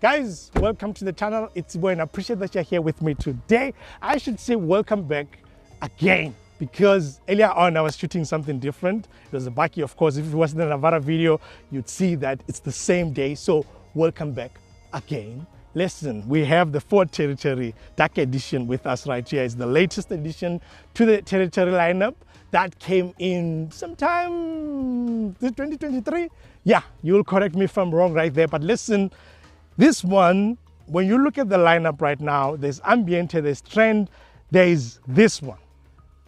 Guys, welcome to the channel. It's Boy, and I appreciate that you're here with me today. I should say welcome back again, because earlier on I was shooting something different. It was a Baki, of course. If it wasn't a Navara video, you'd see that it's the same day. So welcome back again. Listen, we have the Ford Territory Dark Edition with us right here. It's the latest addition to the Territory lineup that came in sometime 2023. Yeah, you'll correct me if I'm wrong right there. But listen, this one, when you look at the lineup right now, there's Ambiente, there's Trend, there is this one.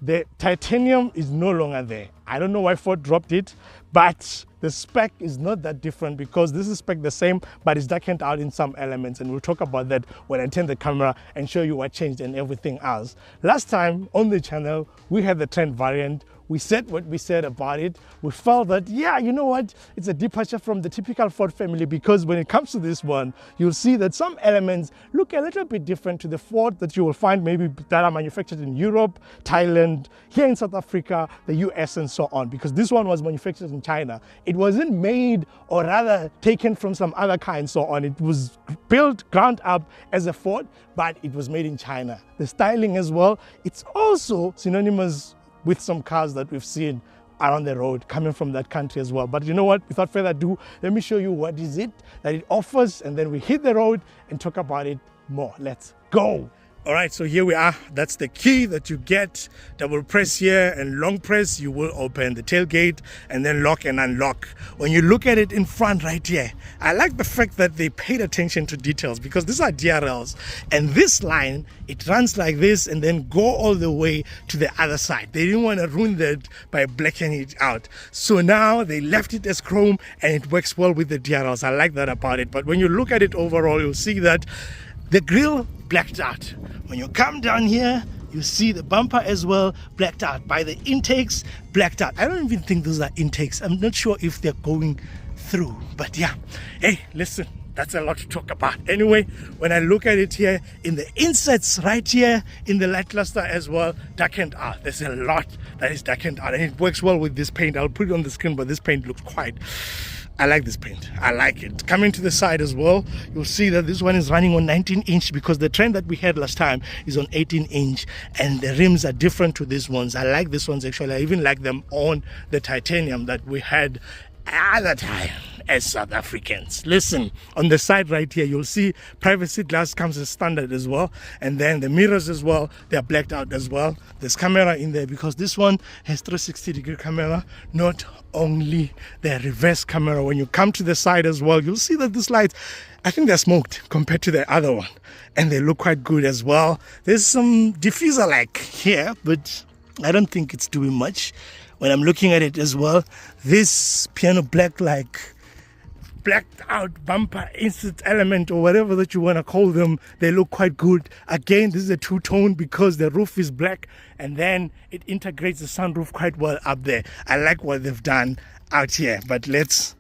The titanium is no longer there. I don't know why Ford dropped it, but the spec is not that different, because this is spec the same, but it's darkened out in some elements, and we'll talk about that when I turn the camera and show you what changed and everything else. Last time on the channel, we had the Trend variant. We said what we said about it. We felt that, yeah, you know what? It's a departure from the typical Ford family, because when it comes to this one, you'll see that some elements look a little bit different to the Ford that you will find maybe that are manufactured in Europe, Thailand, here in South Africa, the US, and so on, because this one was manufactured in China. It wasn't made, or rather taken from some other kind, so on. It was built ground up as a Ford, but it was made in China. The styling as well, it's also synonymous with some cars that we've seen around the road coming from that country as well. But you know what, without further ado, let me show you what is it that it offers, and then we hit the road and talk about it more. Let's go. All right, so here we are. That's the key that you get. Double press here and long press, you will open the tailgate and then lock and unlock. When you look at it in front right here, I like the fact that they paid attention to details, because these are DRLs, and this line, it runs like this and then go all the way to the other side. They didn't want to ruin that by blackening it out. So now they left it as chrome, and it works well with the DRLs. I like that about it. But when you look at it overall, you'll see that the grille blacked out. When you come down here, you see the bumper as well blacked out. By the intakes, blacked out. I don't even think those are intakes. I'm not sure if they're going through, but yeah. Hey, listen, that's a lot to talk about. Anyway, when I look at it here, in the insets right here, in the light cluster as well, darkened out. There's a lot that is darkened out, and it works well with this paint. I'll put it on the screen, but this paint looks quite... I like this paint. I like it. Coming to the side as well, you'll see that this one is running on 19-inch, because the Trend that we had last time is on 18-inch, and the rims are different to these ones. I like these ones actually. I even like them on the titanium that we had other time as South Africans. Listen, on the side right here, you'll see privacy glass comes as standard as well, and then the mirrors as well, they're blacked out as well. There's camera in there, because this one has 360-degree camera, not only the reverse camera. When you come to the side as well, you'll see that these lights, I think they're smoked compared to the other one, and they look quite good as well. There's some diffuser like here, but I don't think it's doing much. When I'm looking at it as well, this piano black, like blacked out bumper insert element, or whatever that you want to call them, they look quite good. Again, this is a two-tone, because the roof is black, and then it integrates the sunroof quite well up there. I like what they've done out here. But let's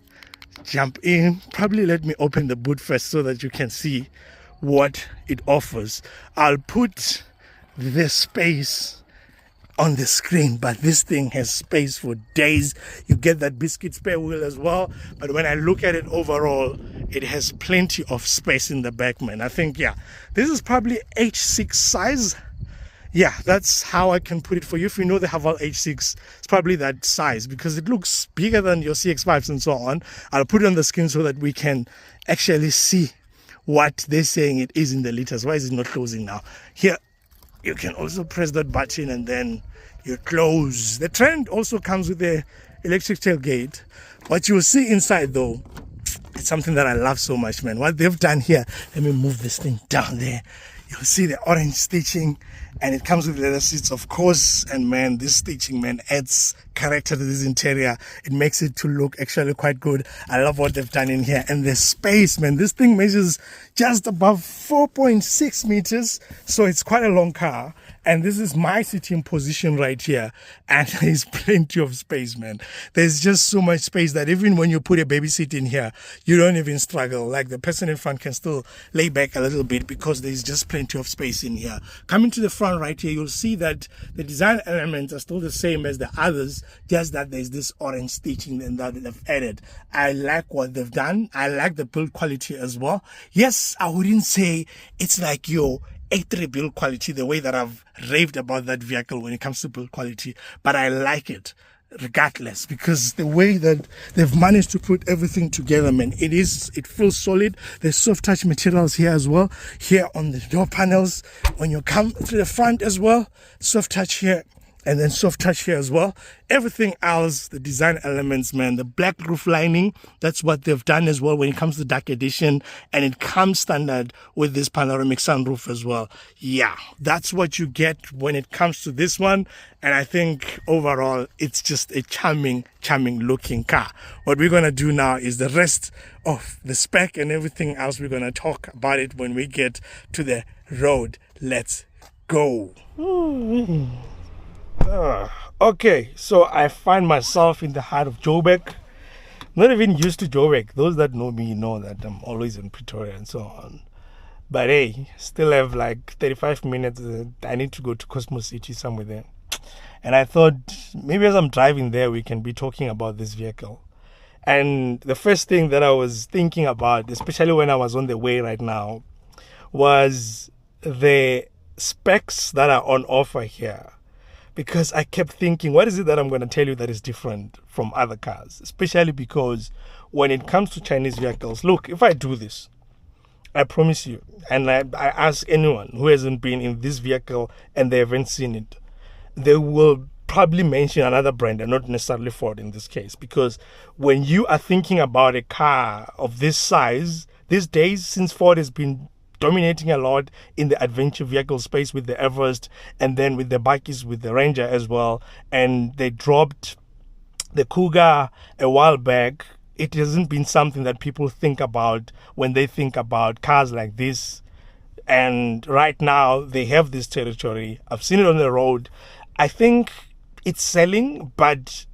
jump in. Probably let me open the boot first so that you can see what it offers. I'll put the space on the screen, but this thing has space for days. You get that biscuit spare wheel as well, but when I look at it overall, it has plenty of space in the back, man. I think, yeah, this is probably H6 size. Yeah, that's how I can put it for you. If you know the Haval H6, it's probably that size, because it looks bigger than your CX-5s and so on. I'll put it on the screen so that we can actually see what they're saying it is in the liters. Why is it not closing now? Here, you can also press that button and then you close. The Trend also comes with the electric tailgate. What you'll see inside though, it's something that I love so much, man. What they've done here, let me move this thing down there. You'll see the orange stitching, and it comes with leather seats, of course. And man, this stitching, man, adds character to this interior. It makes it to look actually quite good. I love what they've done in here. And the space, man, this thing measures just above 4.6 meters, so it's quite a long car. And this is my sitting position right here. And there's plenty of space, man. There's just so much space that even when you put a baby seat in here, you don't even struggle. Like the person in front can still lay back a little bit because there's just plenty of space in here. Coming to the front right here, you'll see that the design elements are still the same as the others, just that there's this orange stitching that they've added. I like what they've done. I like the build quality as well. Yes, I wouldn't say it's like your A3 build quality, the way that I've raved about that vehicle when it comes to build quality, but I like it regardless, because the way that they've managed to put everything together, man, it feels solid. There's soft touch materials here as well, here on the door panels. When you come to the front as well, soft touch here, and then soft touch here as well. Everything else, the design elements, man, the black roof lining, that's what they've done as well when it comes to Dark Edition, and it comes standard with this panoramic sunroof as well. Yeah, that's what you get when it comes to this one, and I think overall it's just a charming looking car. What we're going to do now is the rest of the spec and everything else. We're going to talk about it when we get to the road. Let's go. Okay, so I find myself in the heart of Joburg. Not even used to Joburg. Those that know me know that I'm always in Pretoria and so on. But hey, still have like 35 minutes. I need to go to Cosmos City somewhere there. And I thought maybe as I'm driving there, we can be talking about this vehicle. And the first thing that I was thinking about, especially when I was on the way right now, was the specs that are on offer here. Because I kept thinking, what is it that I'm going to tell you that is different from other cars? Especially because when it comes to Chinese vehicles, look, if I do this, I promise you, and I ask anyone who hasn't been in this vehicle and they haven't seen it, they will probably mention another brand and not necessarily Ford in this case. Because when you are thinking about a car of this size, these days, since Ford has been dominating a lot in the adventure vehicle space with the Everest, and then with the bikies with the Ranger as well, and they dropped the Kuga a while back, it hasn't been something that people think about when they think about cars like this. And right now they have this territory. I've seen it on the road. I think it's selling, but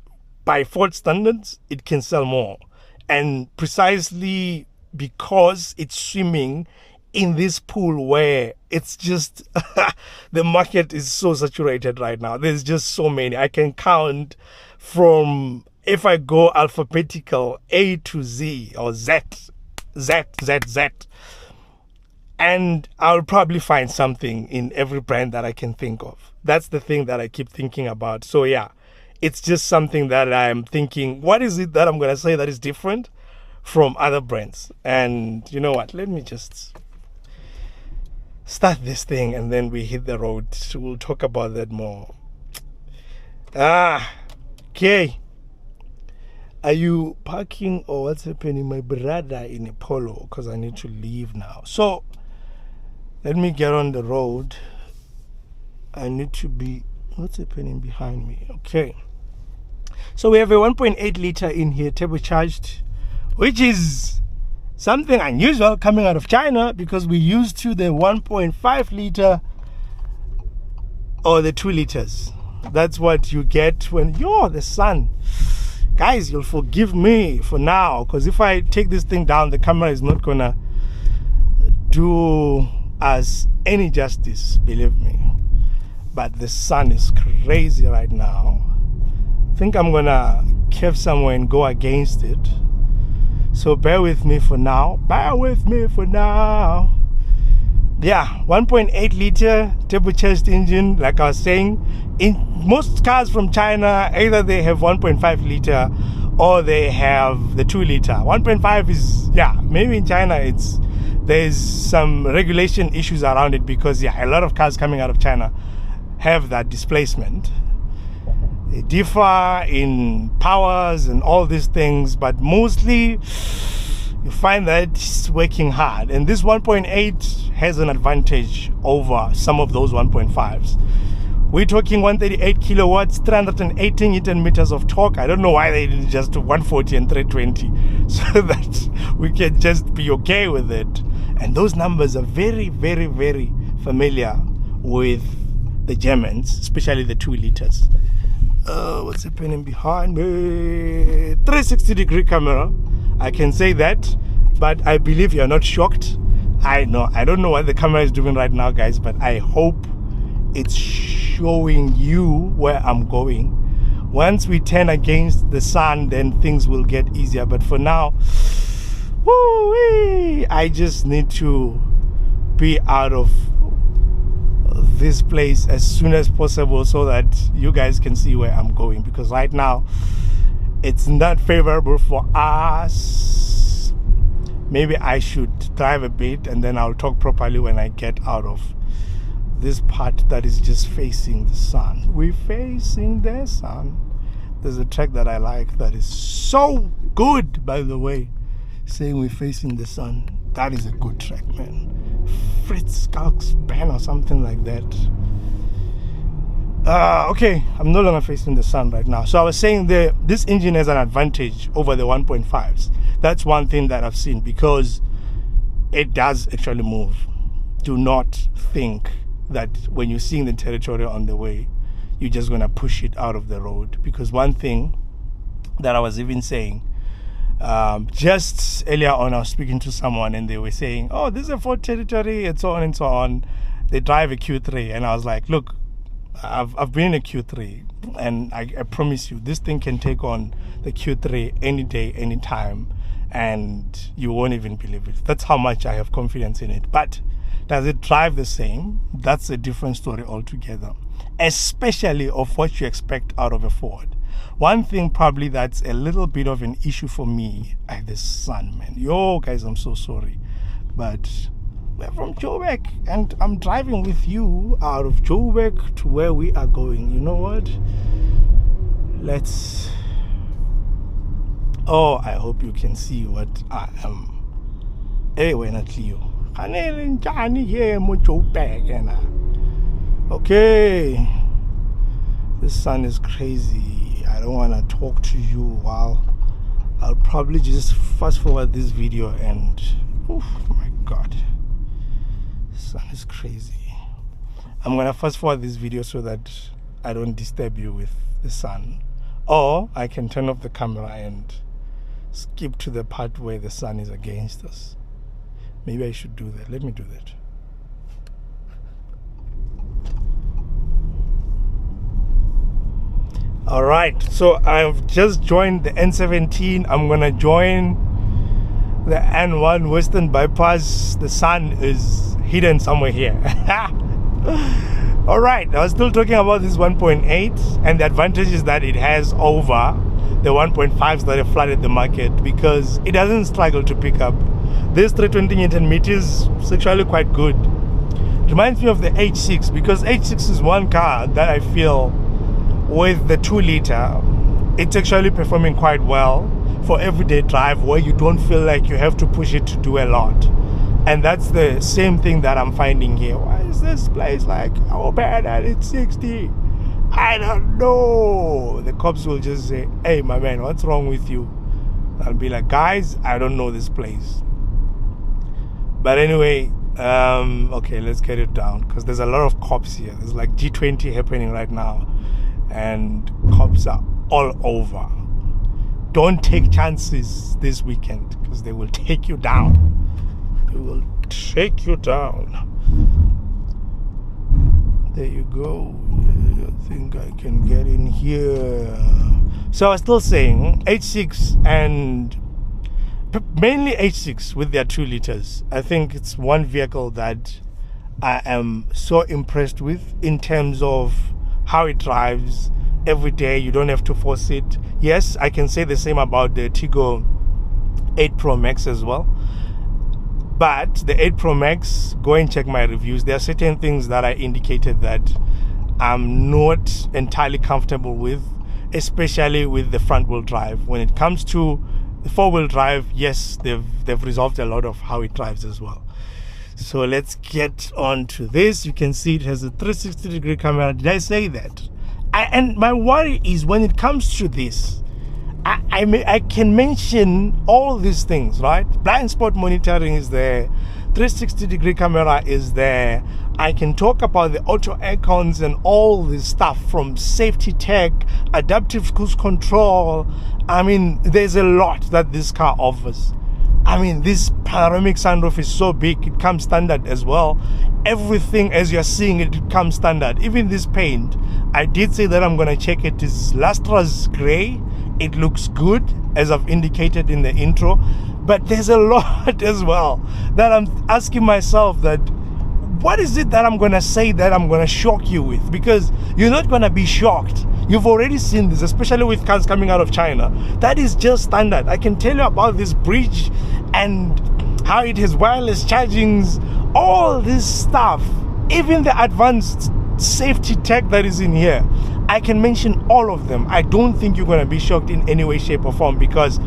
by Ford standards it can sell more, and precisely because it's swimming in this pool where it's just the market is so saturated right now. There's just so many. I can count from, if I go alphabetical, A to Z or Z, and I'll probably find something in every brand that I can think of. That's the thing that I keep thinking about. So yeah, it's just something that I'm thinking, what is it that I'm going to say that is different from other brands? And you know what, let me just start this thing and then we hit the road. We'll talk about that more. Okay. Are you parking or what's happening? My brother in a Polo, because I need to leave now. So let me get on the road. I need to be, what's happening behind me? Okay. So we have a 1.8 liter in here, turbocharged, which is something unusual coming out of China, because we used to the 1.5 liter or the 2 liters. That's what you get when you're the sun. Guys, you'll forgive me for now, because if I take this thing down, the camera is not gonna do us any justice, believe me. But the sun is crazy right now. I think I'm gonna curve somewhere and go against it. So bear with me for now. Yeah, 1.8 liter turbocharged engine. Like I was saying, in most cars from China, either they have 1.5 liter or they have the 2 liter. 1.5 is, yeah, maybe in China there's some regulation issues around it, because yeah, a lot of cars coming out of China have that displacement. They differ in powers and all these things, but mostly you find that it's working hard. And this 1.8 has an advantage over some of those 1.5s. We're talking 138 kilowatts, 318 Newton meters of torque. I don't know why they didn't just do 140 and 320, so that we can just be okay with it. And those numbers are very, very, very familiar with the Germans, especially the 2 liters. What's happening behind me? 360-degree camera, I can say that, but I believe you're not shocked. I don't know what the camera is doing right now, guys, but I hope it's showing you where I'm going. Once we turn against the sun, then things will get easier, but for now, woo-wee, I just need to be out of this place as soon as possible so that you guys can see where I'm going, because right now it's not favorable for us. Maybe I should drive a bit and then I'll talk properly when I get out of this part that is just facing the sun. We're facing the sun. There's a track that I like that is so good, by the way, saying we're facing the sun. That is a good track, man. Fritz Skulk's band or something like that. Okay, I'm no longer facing the sun right now. So I was saying this engine has an advantage over the 1.5s. That's one thing that I've seen, because it does actually move. Do not think that when you're seeing the territory on the way, you're just going to push it out of the road. Because one thing that I was even saying, just earlier on, I was speaking to someone and they were saying, oh, this is a Ford Territory and so on and so on. They drive a Q3, and I was like, look, I've been in a Q3, and I promise you this thing can take on the Q3 any day, any time, and you won't even believe it. That's how much I have confidence in it. But does it drive the same? That's a different story altogether, especially of what you expect out of a Ford. One thing probably that's a little bit of an issue for me is the sun, man. Yo, guys, I'm so sorry, but we're from Joburg and I'm driving with you out of Joburg to where we are going. You know what? I hope you can see what I am. Anyway, not you. Okay, the sun is crazy. I don't want to talk to you while I'll probably just fast forward this video and oh my god, the sun is crazy. I'm gonna fast forward this video so that I don't disturb you with the sun, or I can turn off the camera and skip to the part where the sun is against us. Maybe I should do that. Let me do that. Alright, so I've just joined the N17. I'm gonna join the N1 Western Bypass. The sun is hidden somewhere here. Alright, I was still talking about this 1.8 and the advantages that it has over the 1.5s that have flooded the market, because it doesn't struggle to pick up. This 320 Newton meters is actually quite good. It reminds me of the H6, because H6 is one car that I feel with the 2 liter, it's actually performing quite well for everyday drive where you don't feel like you have to push it to do a lot. And that's the same thing that I'm finding here. Why is this place like, oh bad at it's 60? I don't know. The cops will just say, hey my man, what's wrong with you? I'll be like, guys, I don't know this place. But anyway, okay, let's get it down, because there's a lot of cops here. There's like G20 happening right now, and cops are all over. Don't take chances this weekend, because they will take you down. They will take you down. There you go. I think I can get in here. So I was still saying H6, and mainly H6 with their 2 liters. I think it's one vehicle that I am so impressed with in terms of how it drives every day. You don't have to force it. Yes, I can say the same about the Tiggo 8 Pro Max as well. But the 8 Pro Max, go and check my reviews. There are certain things that I indicated that I'm not entirely comfortable with, especially with the front wheel drive. When it comes to the 4-wheel drive, yes, they've resolved a lot of how it drives as well. So let's get on to this. You can see it has a 360-degree camera. Did I say that? And my worry is when it comes to this, I can mention all these things, right? Blind spot monitoring is there, 360-degree camera is there, I can talk about the auto icons and all this stuff, from safety tech, adaptive cruise control. I mean, there's a lot that this car offers. I mean, this panoramic sunroof is so big, it comes standard as well. Everything, as you're seeing it, it comes standard. Even this paint, I did say that I'm going to check it. It's lustrous gray. It looks good, as I've indicated in the intro. But there's a lot as well that I'm asking myself, that what is it that I'm going to say that I'm going to shock you with? Because you're not going to be shocked. You've already seen this, especially with cars coming out of China. That is just standard. I can tell you about this bridge and how it has wireless chargings, all this stuff, even the advanced safety tech that is in here. I can mention all of them. I don't think you're going to be shocked in any way, shape or form, because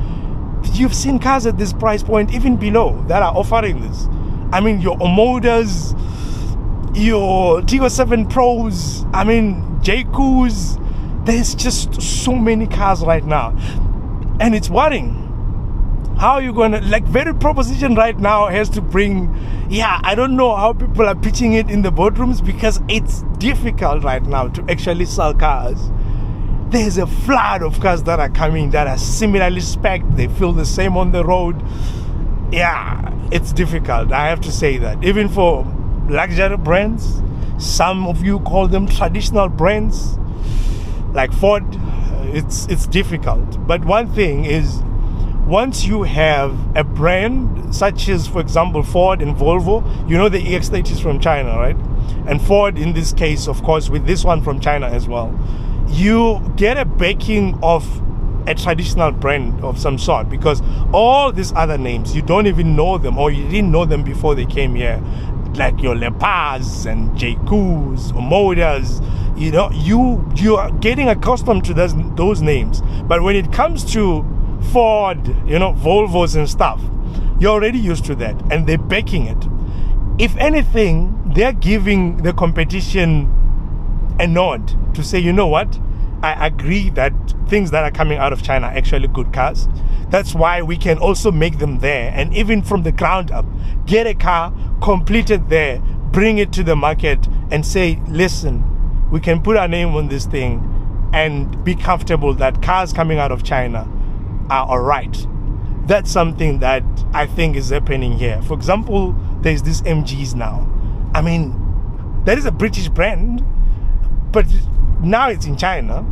you've seen cars at this price point, even below, that are offering this. I mean, your Omodas, your Tiggo 7 Pros, I mean, JQs. There's just so many cars right now, and it's worrying. How are you gonna, like, very proposition right now has to bring, I don't know how people are pitching it in the boardrooms, because it's difficult right now to actually sell cars. There's a flood of cars that are coming that are similarly spec'd. They feel the same on the road. It's difficult, I have to say that. Even for luxury brands, some of you call them traditional brands, like Ford, it's difficult. But one thing is, once you have a brand such as, for example, Ford and Volvo, you know the EX30 is from China, right? And Ford, in this case, of course, with this one from China as well, you get a backing of a traditional brand of some sort, because all these other names, you don't even know them, or you didn't know them before they came here, like your Leopards and JQs, Omodas. You know, you are getting accustomed to those names. But when it comes to Ford, you know, Volvos and stuff, you're already used to that, and they're backing it. If anything, they're giving the competition a nod to say, you know what, I agree that things that are coming out of China are actually good cars. That's why we can also make them there, and even from the ground up, get a car completed there, bring it to the market and say, listen, we can put our name on this thing and be comfortable that cars coming out of China are all right. That's something that I think is happening here. For example, there's these MGs now. I mean, that is a British brand, but now it's in China.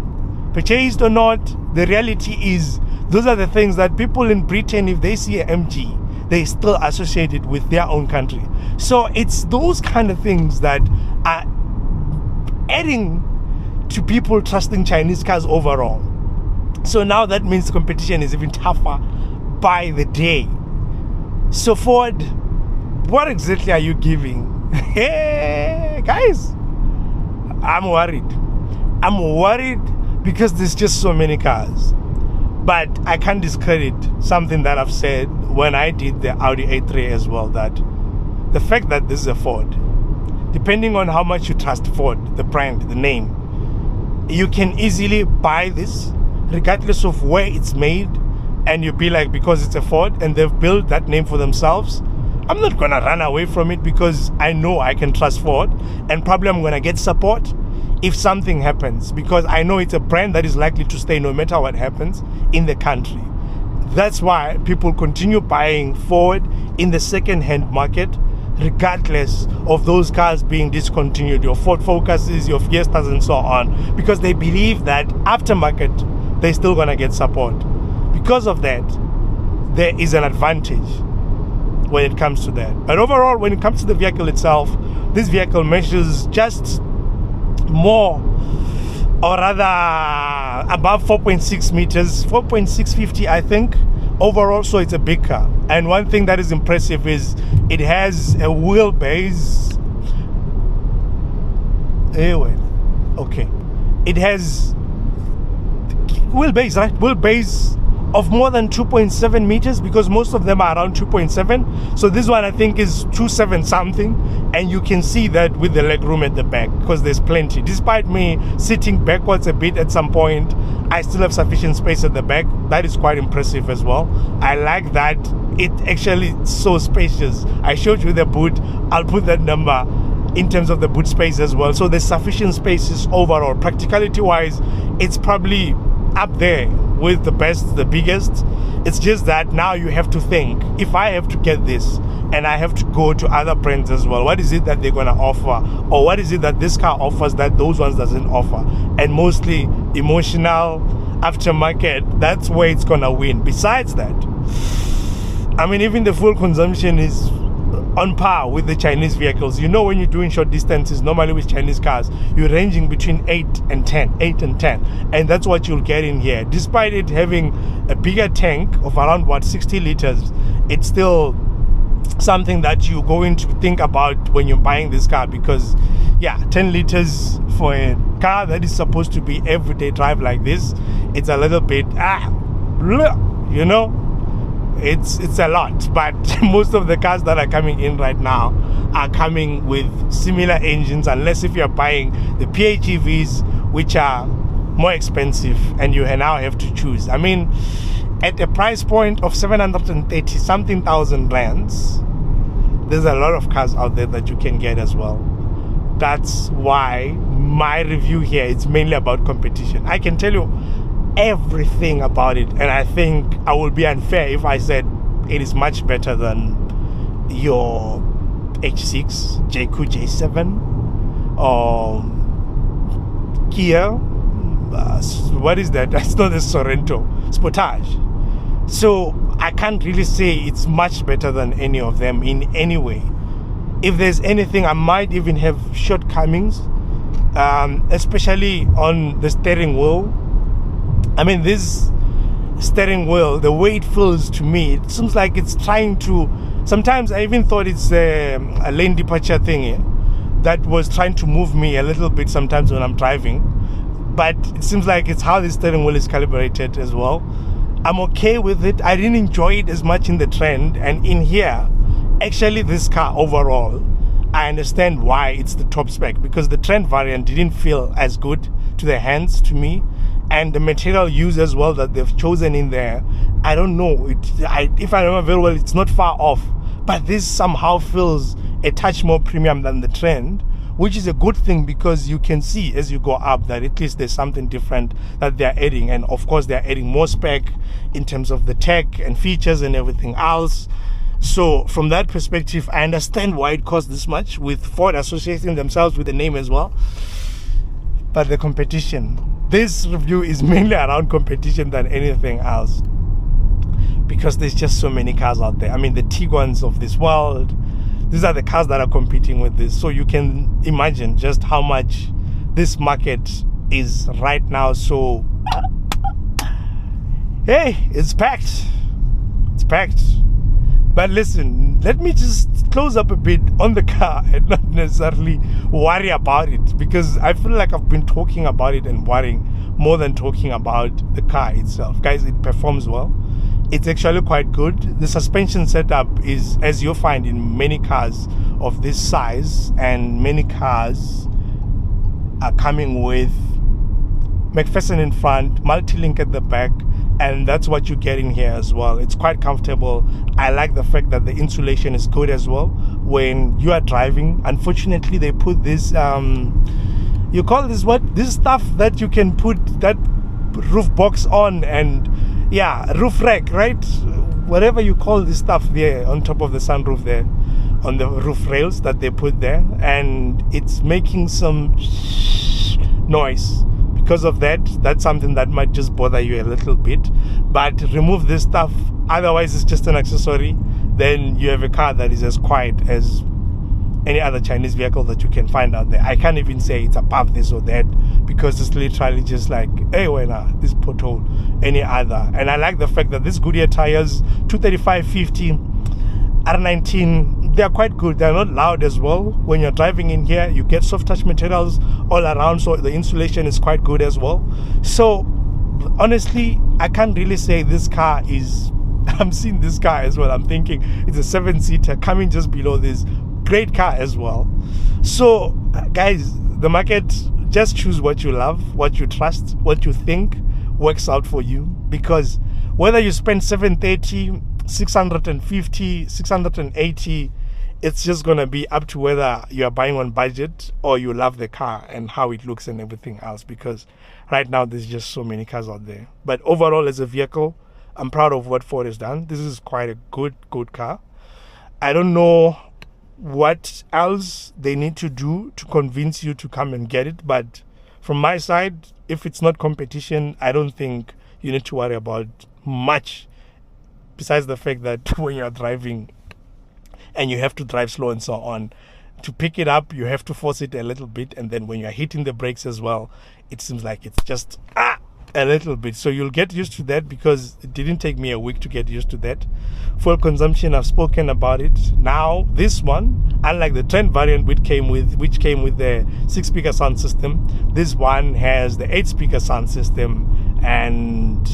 Purchased or not, the reality is those are the things that people in Britain, if they see an MG, they still associate it with their own country. So it's those kind of things that are adding to people trusting Chinese cars overall. So now that means competition is even tougher by the day. So Ford, what exactly are you giving? Hey guys, I'm worried. I'm worried because there's just so many cars. But I can't discredit something that I've said when I did the Audi A3 as well, that the fact that this is a Ford, depending on how much you trust Ford, the brand, the name, you can easily buy this regardless of where it's made, and you'll be like, because it's a Ford and they've built that name for themselves, I'm not gonna run away from it, because I know I can trust Ford, and probably I'm gonna get support if something happens, because I know it's a brand that is likely to stay no matter what happens in the country. That's why people continue buying Ford in the second-hand market, regardless of those cars being discontinued, your Ford Focuses, your Fiestas and so on, because they believe that aftermarket, they're still gonna get support. Because of that, there is an advantage when it comes to that. But overall, when it comes to the vehicle itself, this vehicle measures just more, or rather above 4.6 meters, 4.650 I think overall. So it's a big car, and one thing that is impressive is it has a wheelbase. Anyway, okay, it has wheelbase, right? Wheelbase of more than 2.7 meters, because most of them are around 2.7. So this one I think is 2.7 something, and you can see that with the leg room at the back, because there's plenty. Despite me sitting backwards a bit at some point, I still have sufficient space at the back. That is quite impressive as well. I like that it actually is so spacious. I showed you the boot, I'll put that number in terms of the boot space as well. So there's sufficient spaces overall. Practicality wise, it's probably up there with the best, the biggest. It's just that now you have to think, if I have to get this and I have to go to other brands as well, what is it that they're going to offer, or what is it that this car offers that those ones doesn't offer? And mostly emotional aftermarket, that's where it's going to win. Besides that, I mean, even the fuel consumption is on par with the Chinese vehicles. You know, when you're doing short distances, normally with Chinese cars, you're ranging between 8 and 10, and that's what you'll get in here. Despite it having a bigger tank of around, what, 60 liters, it's still something that you're going to think about when you're buying this car, because yeah, 10 liters for a car that is supposed to be everyday drive like this, it's a little bit, you know, it's a lot. But most of the cars that are coming in right now are coming with similar engines, unless if you're buying the PHEVs, which are more expensive, and you now have to choose. I mean, at a price point of 730 something thousand rands, there's a lot of cars out there that you can get as well. That's why my review here is mainly about competition. I can tell you everything about it, and I think I would be unfair if I said it is much better than your H6, JQ J7, or Kia, what is that? It's not the Sorento, Sportage. So I can't really say it's much better than any of them in any way. If there's anything, I might even have shortcomings, especially on the steering wheel. I mean, this steering wheel, the way it feels to me, it seems like it's trying to, sometimes I even thought it's a lane departure thing that was trying to move me a little bit sometimes when I'm driving. But it seems like it's how the steering wheel is calibrated as well. I'm okay with it. I didn't enjoy it as much in the Trend, and in here, actually this car overall, I understand why it's the top spec, because the Trend variant didn't feel as good to the hands to me, and the material used as well that they've chosen in there, I don't know, if I remember very well, it's not far off, but this somehow feels a touch more premium than the Trend, which is a good thing, because you can see as you go up that at least there's something different that they're adding. And of course they're adding more spec in terms of the tech and features and everything else. So from that perspective, I understand why it costs this much, with Ford associating themselves with the name as well. But the competition, this review is mainly around competition than anything else, because there's just so many cars out there. I mean, the Tiguans of this world, these are the cars that are competing with this. So you can imagine just how much this market is right now. So, hey, it's packed. It's packed. But listen, let me just close up a bit on the car and not necessarily worry about it, because I feel like I've been talking about it and worrying more than talking about the car itself. Guys, it performs well. It's actually quite good. The suspension setup is, as you'll find in many cars of this size, and many cars are coming with McPherson in front, multi-link at the back, and that's what you get in here as well. It's quite comfortable. I like the fact that the insulation is good as well when you are driving. Unfortunately, they put this you call this what? This stuff that you can put that roof box on, and yeah, roof rack, right? Whatever you call this stuff there on top of the sunroof there, on the roof rails that they put there, and it's making some noise. Because of that, that's something that might just bother you a little bit. But remove this stuff, otherwise it's just an accessory, then you have a car that is as quiet as any other Chinese vehicle that you can find out there. I can't even say it's above this or that, because it's literally just like, hey, well, this pothole, any other. And I like the fact that these Goodyear tires, 235/50 R19, they're quite good. They're not loud as well. When you're driving in here, you get soft touch materials all around, so the insulation is quite good as well. So honestly, I can't really say this car is, I'm seeing this car as well, I'm thinking it's a 7-seater coming just below this. Great car as well. So guys, the market, just choose what you love, what you trust, what you think works out for you, because whether you spend 730, 650, 680, it's just gonna be up to whether you are buying on budget or you love the car and how it looks and everything else, because right now there's just so many cars out there. But overall, as a vehicle, I'm proud of what Ford has done. This is quite a good car. I don't know what else they need to do to convince you to come and get it, but from my side, if it's not competition, I don't think you need to worry about much, besides the fact that when you're driving and you have to drive slow and so on, to pick it up you have to force it a little bit, and then when you're hitting the brakes as well, it seems like it's just a little bit. So you'll get used to that, because it didn't take me a week to get used to that. Fuel consumption, I've spoken about it. Now this one, unlike the Trend variant which came with the 6-speaker sound system, this one has the 8-speaker sound system. And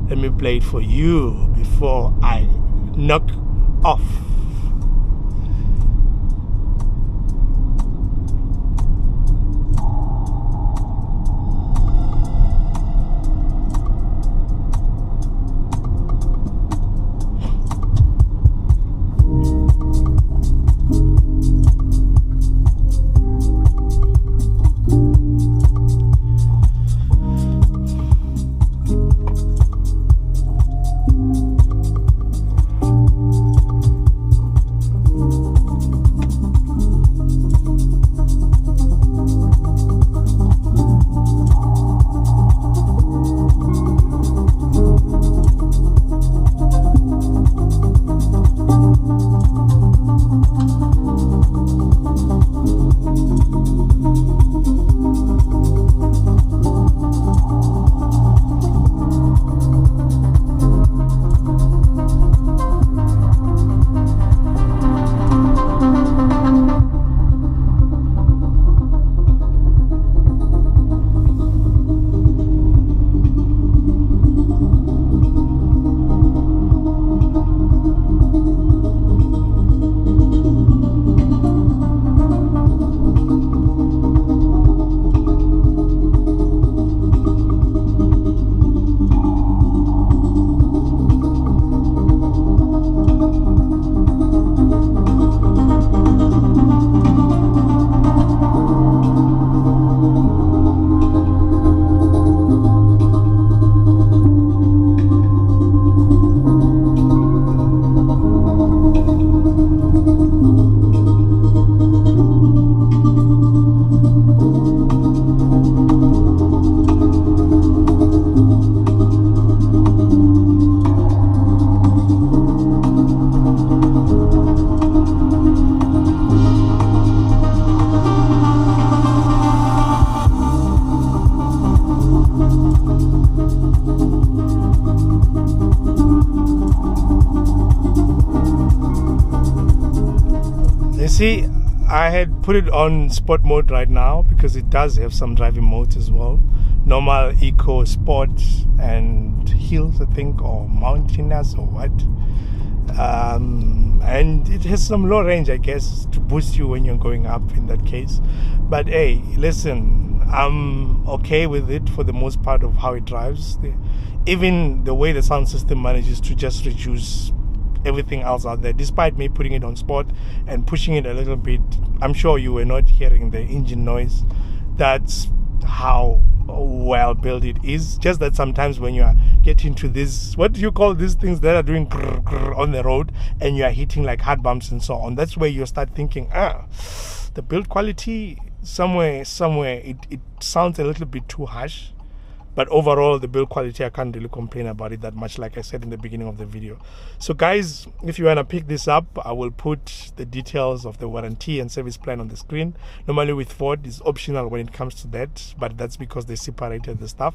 let me play it for you before I knock off. See, I had put it on sport mode right now because it does have some driving modes as well. Normal, eco, sport, and hills, I think, or mountainous or what. And it has some low range, I guess, to boost you when you're going up in that case. But hey, listen, I'm okay with it for the most part of how it drives. Even the way the sound system manages to just reduce everything else out there, despite me putting it on sport and pushing it a little bit, I'm sure you were not hearing the engine noise. That's how well built it is. Just that sometimes when you are getting to this, what do you call these things that are doing grrr, grrr on the road, and you are hitting like hard bumps and so on, that's where you start thinking, the build quality somewhere it sounds a little bit too harsh. But overall, the build quality, I can't really complain about it that much, like I said in the beginning of the video. So guys, if you want to pick this up, I will put the details of the warranty and service plan on the screen. Normally with Ford, it's optional when it comes to that, but that's because they separated the stuff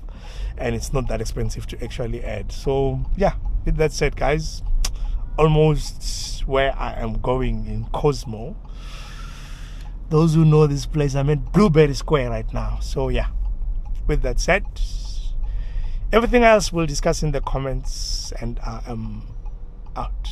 and it's not that expensive to actually add. So yeah, with that said, guys, almost where I am going in Cosmo. Those who know this place, I'm at Blueberry Square right now. So yeah, with that said, everything else we'll discuss in the comments, and I am out.